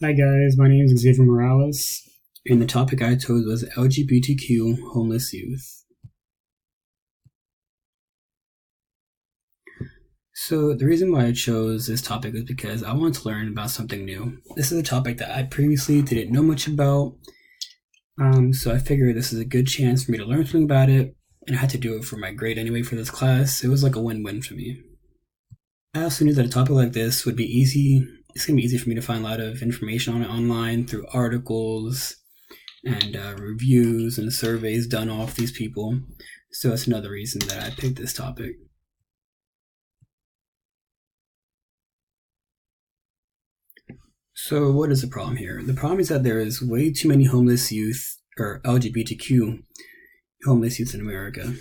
Hi guys, my name is Xavier Morales, and the topic I chose was LGBTQ homeless youth. So the reason why I chose this topic is because I want to learn about something new. This is a topic that I previously didn't know much about, so I figured this is a good chance for me to learn something about it, and I had to do it for my grade anyway for this class. It was like a win-win for me. I also knew that a topic like this would be easy. It's gonna be easy for me to find a lot of information on it online through articles and reviews and surveys done off these people. So that's another reason that I picked this topic. So what is the problem here? The problem is that there is way too many homeless youth or LGBTQ homeless youth in America.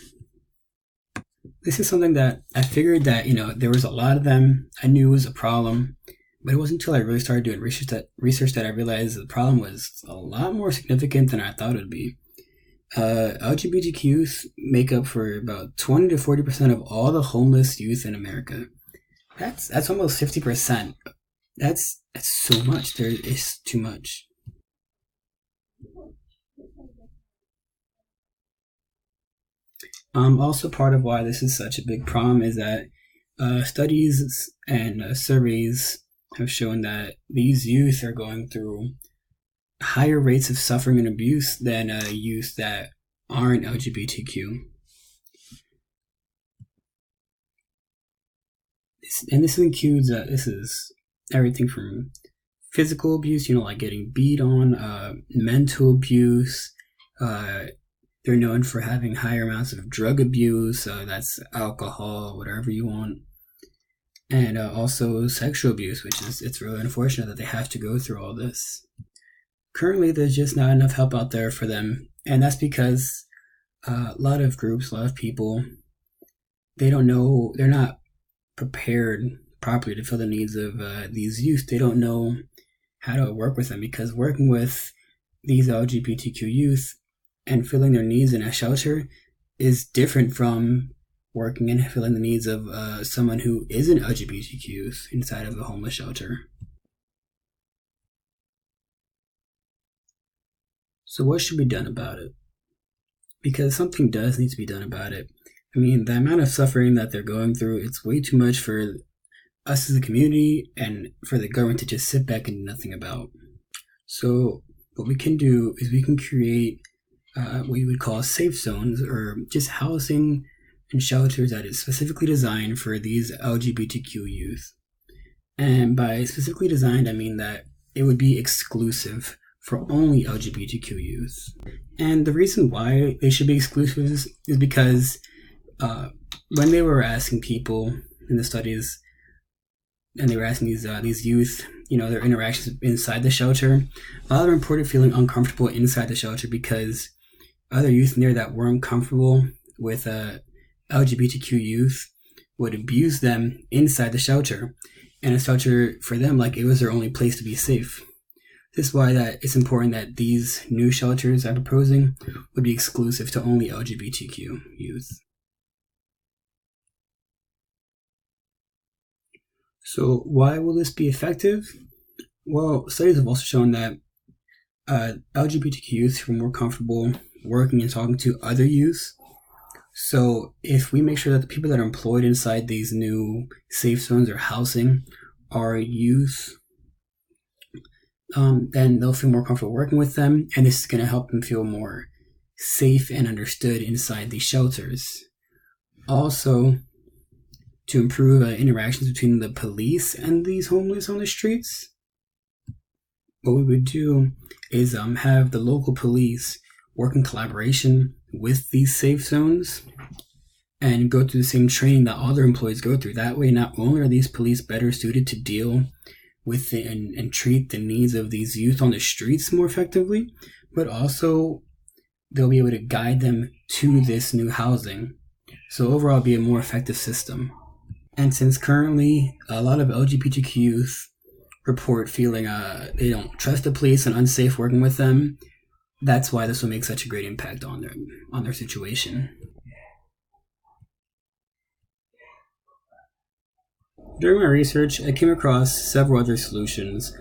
This is something that I figured that, there was a lot of them. I knew it was a problem, but it wasn't until I really started doing research that I realized the problem was a lot more significant than I thought it would be. LGBTQs make up for about 20 to 40% of all the homeless youth in America. That's almost 50%. That's so much. There is too much. Also, part of why this is such a big problem is that studies and surveys have shown that these youth are going through higher rates of suffering and abuse than youth that aren't LGBTQ. And this includes this is everything from physical abuse, like getting beat on, mental abuse. Uh, they're known for having higher amounts of drug abuse. That's alcohol, whatever you want, and also sexual abuse, which is it's really unfortunate that they have to go through all this. Currently, there's just not enough help out there for them, and that's because a lot of groups, a lot of people, they don't know, they're not prepared properly to fill the needs of these youth. They don't know how to work with them because working with these LGBTQ youth and filling their needs in a shelter is different from working and filling the needs of someone who isn't LGBTQ inside of a homeless shelter. So, what should be done about it? Because something does need to be done about it. I mean, the amount of suffering that they're going through, it's way too much for us as a community and for the government to just sit back and do nothing about. So, what we can do is we can create what you would call safe zones or just housing and shelters that is specifically designed for these LGBTQ youth. And by specifically designed, I mean that it would be exclusive for only LGBTQ youth. And the reason why they should be exclusive is because when they were asking people in the studies, and they were asking these youth, their interactions inside the shelter, a lot of them reported feeling uncomfortable inside the shelter because other youth in there that weren't comfortable with LGBTQ youth would abuse them inside the shelter. And a shelter for them, like it was their only place to be safe. This is why that it's important that these new shelters I'm proposing would be exclusive to only LGBTQ youth. So why will this be effective? Well, studies have also shown that LGBTQ youth feel more comfortable working and talking to other youth. So if we make sure that the people that are employed inside these new safe zones or housing are youth, then they'll feel more comfortable working with them, and this is going to help them feel more safe and understood inside these shelters. Also, to improve interactions between the police and these homeless on the streets, what we would do is have the local police work in collaboration with these safe zones and go through the same training that all their employees go through. That way, not only are these police better suited to deal with and treat the needs of these youth on the streets more effectively, but also they'll be able to guide them to this new housing. So overall, it'll be a more effective system. And since currently a lot of LGBTQ youth report feeling they don't trust the police and unsafe working with them, that's why this will make such a great impact on their situation. During my research, I came across several other solutions.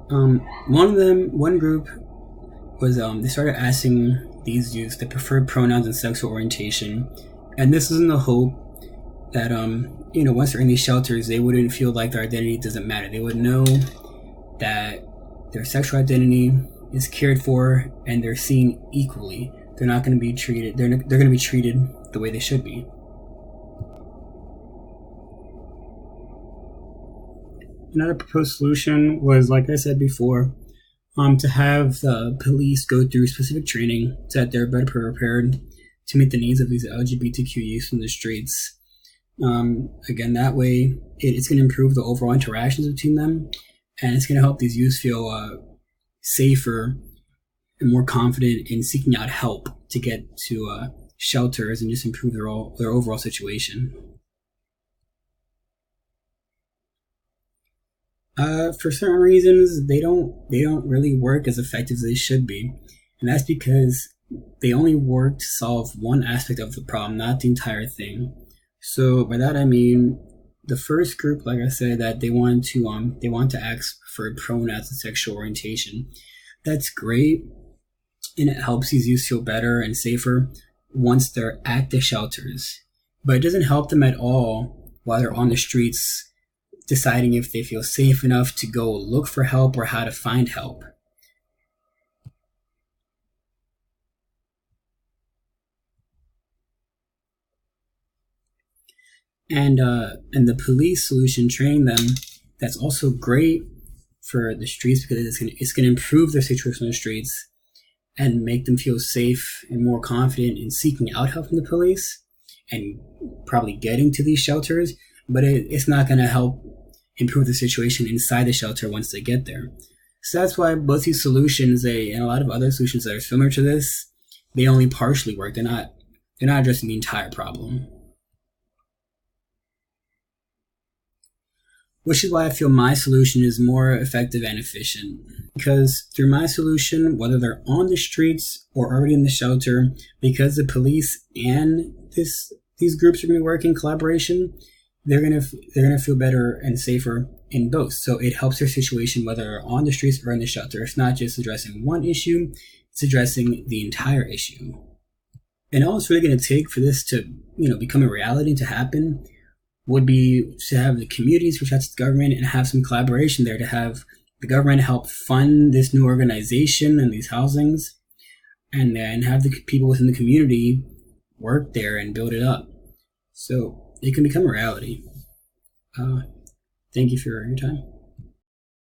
One group was they started asking these youths their preferred pronouns and sexual orientation, and this is in the hope that once they're in these shelters, they wouldn't feel like their identity doesn't matter. They would know that their sexual identity is cared for and they're seen equally. They're not going to be treated. They're going to be treated the way they should be. Another proposed solution was, like I said before, to have the police go through specific training so that they're better prepared to meet the needs of these LGBTQ youth in the streets. Again, that way it's going to improve the overall interactions between them, and it's going to help these youth feel safer and more confident in seeking out help to get to shelters and just improve their overall situation. For certain reasons, they don't really work as effective as they should be, and that's because they only work to solve one aspect of the problem, not the entire thing. So by that I mean, the first group, like I said, that they want to ask for pronouns and sexual orientation. That's great, and it helps these youth feel better and safer once they're at the shelters. But it doesn't help them at all while they're on the streets, deciding if they feel safe enough to go look for help or how to find help. And the police solution, training them, that's also great for the streets because it's gonna improve their situation on the streets and make them feel safe and more confident in seeking out help from the police and probably getting to these shelters. But it's not gonna help improve the situation inside the shelter once they get there. So that's why both these solutions, and a lot of other solutions that are similar to this, they only partially work. They're not addressing the entire problem. Which is why I feel my solution is more effective and efficient. Because through my solution, whether they're on the streets or already in the shelter, because the police and these groups are going to work in collaboration, they're gonna feel better and safer in both. So it helps their situation whether they're on the streets or in the shelter. It's not just addressing one issue; it's addressing the entire issue. And all it's really going to take for this to become a reality, to happen, would be to have the communities reach out to the government and have some collaboration there, to have the government help fund this new organization and these housings, and then have the people within the community work there and build it up. So it can become a reality. Thank you for your time.